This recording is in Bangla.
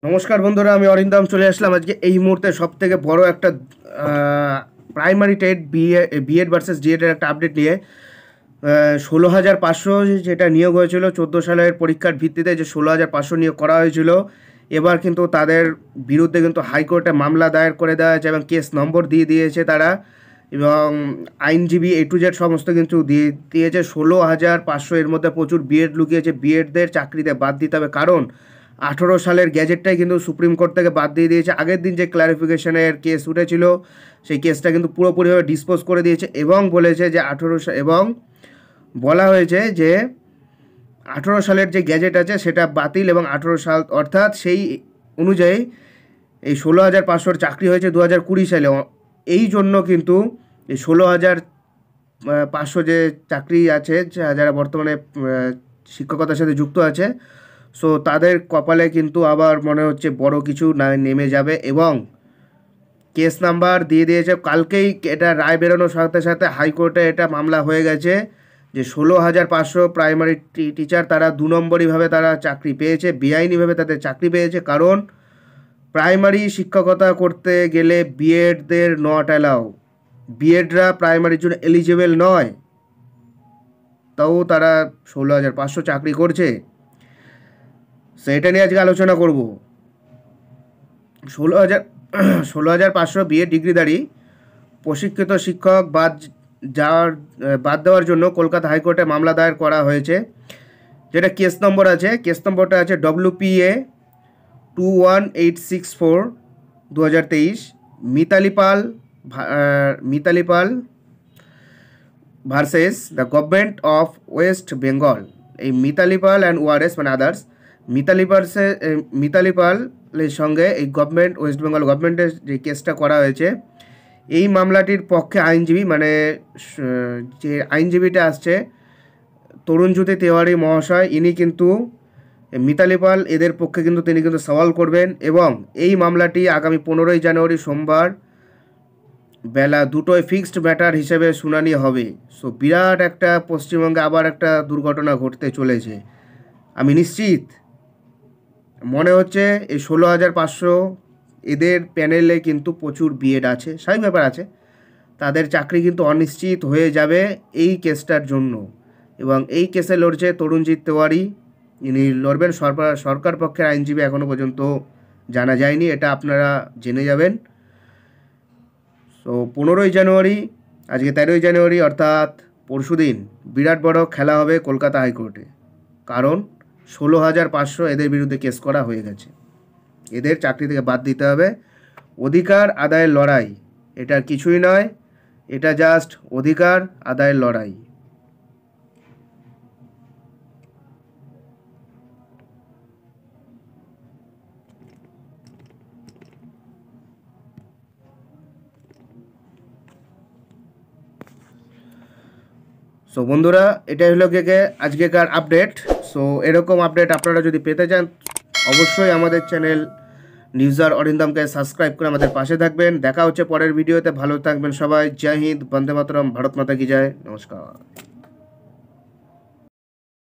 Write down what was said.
নমস্কার বন্ধুরা, আমি অরিন্দম চলে আসলাম আজকে এই মুহূর্তে সবথেকে বড় একটা প্রাইমারি টেট বিএড ভার্সেস ডিএডের একটা আপডেট নিয়ে 16,500 যেটা নিয়োগ হয়েছিল 14 সালের পরীক্ষার ভিত্তিতে, যে 16,500 নিয়োগ করা হয়েছিল, এবার কিন্তু তাদের বিরুদ্ধে কিন্তু হাইকোর্টে মামলা দায়ের করে দেওয়া হয়েছে এবং কেস নম্বর দিয়ে দিয়েছে তারা, এবং আইনজীবী A to Z সমস্ত কিন্তু দিয়ে দিয়েছে। 16,500 এর মধ্যে প্রচুর বিএড লুকিয়েছে। বিএডদের চাকরিতে বাদ দিতে হবে, কারণ 18 সালের গ্যাজেটটাই কিন্তু সুপ্রিম কোর্ট থেকে বাদ দিয়ে দিয়েছে। আগের দিন যে ক্লারিফিকেশনের কেস উঠেছিল সেই কেসটা কিন্তু পুরোপুরিভাবে ডিসপোজ করে দিয়েছে এবং বলেছে যে এবং বলা হয়েছে যে 18 সালের যে গ্যাজেট আছে সেটা বাতিল, এবং 18 সাল অর্থাৎ সেই অনুযায়ী এই 16,500 চাকরি হয়েছে 2020 সালে। এই জন্য কিন্তু এই 16,500 যে চাকরি আছে, যারা বর্তমানে শিক্ষকতার সাথে যুক্ত আছে, সো তাদের কপালে কিন্তু আবার মনে হচ্ছে বড় কিছু নেমে যাবে, এবং কেস নাম্বার দিয়ে দিয়েছে। কালকেই এটা রায় বেরোনোর সাথে সাথে হাইকোর্টে এটা মামলা হয়ে গেছে যে 16,500 প্রাইমারি টিচার তারা 2 নম্বরইভাবে তারা চাকরি পেয়েছে, বেআইনিভাবে তাদের চাকরি পেয়েছে। কারণ প্রাইমারি শিক্ষকতা করতে গেলে বিএডদের নট অ্যালাউ, বিএডরা প্রাইমারির জন্য এলিজিবল নয়, তাও তারা 16,500 চাকরি করছে। সেটা নিয়ে আজকে আলোচনা করব। 16,500 বিএড ডিগ্রিধারী প্রশিক্ষিত শিক্ষক বাদ দেওয়ার জন্য কলকাতা হাইকোর্টে মামলা দায়ের করা হয়েছে, যেটা কেস নম্বর আছে। কেস নম্বরটা আছে WPA 21864 2023, Mitali Pal versus the government of West Bengal. এই মিতালি পাল অ্যান্ড ওয়ারেস মানে আদার্স, মিতালি পালের সঙ্গে এই ওয়েস্ট বেঙ্গল গভর্নমেন্টের যে কেসটা করা হয়েছে, এই মামলাটির পক্ষে আইনজীবী মানে যে আইনজীবীটা আসছে তরুণজ্যোতি তেওয়ারি মহাশয়, ইনি কিন্তু মিতালি পাল এদের পক্ষে কিন্তু তিনি কিন্তু সওয়াল করবেন, এবং এই মামলাটি আগামী 15ই জানুয়ারি সোমবার বেলা 2টোয় ফিক্সড ম্যাটার হিসেবে শুনানি হবে। সো বিরাট একটা পশ্চিমবঙ্গে আবার একটা দুর্ঘটনা ঘটতে চলেছে। আমি নিশ্চিত, মনে হচ্ছে এই 16,500 এদের প্যানেলে কিন্তু প্রচুর বিএড আছে, স্বাভাবিক ব্যাপার আছে, তাদের চাকরি কিন্তু অনিশ্চিত হয়ে যাবে এই কেসটার জন্য। এবং এই কেসে লড়ছে তরুণজিৎ তেওয়ারি, ইনি লড়বেন। সরকার পক্ষের আইনজীবী এখনও পর্যন্ত জানা যায়নি, এটা আপনারা জেনে যাবেন। তো 15ই জানুয়ারি, আজকে 13ই জানুয়ারি, অর্থাৎ পরশুদিন বিরাট বড় খেলা হবে কলকাতা হাইকোর্টে, কারণ 16,500 এদের বিরুদ্ধে কেস করা হয়ে গেছে। এদের চাকরি থেকে বাদ দিতে হবে। অধিকার আদায়ের লড়াই, এটা কিছুই নয়, এটা জাস্ট অধিকার আদায়ের লড়াই। সো বন্ধুরা, এটাই হলো আজকেকার আপডেট। সো এরকম আপডেট আপনারা যদি পেতে চান, অবশ্যই আমাদের চ্যানেল নিউজার অরিন্দমকে সাবস্ক্রাইব করে আমাদের পাশে থাকবেন। দেখা হচ্ছে পরের ভিডিওতে। ভালো থাকবেন সবাই। জয় হিন্দ, বন্দে মাতরম, ভারত মাতা কি জয়, নমস্কার।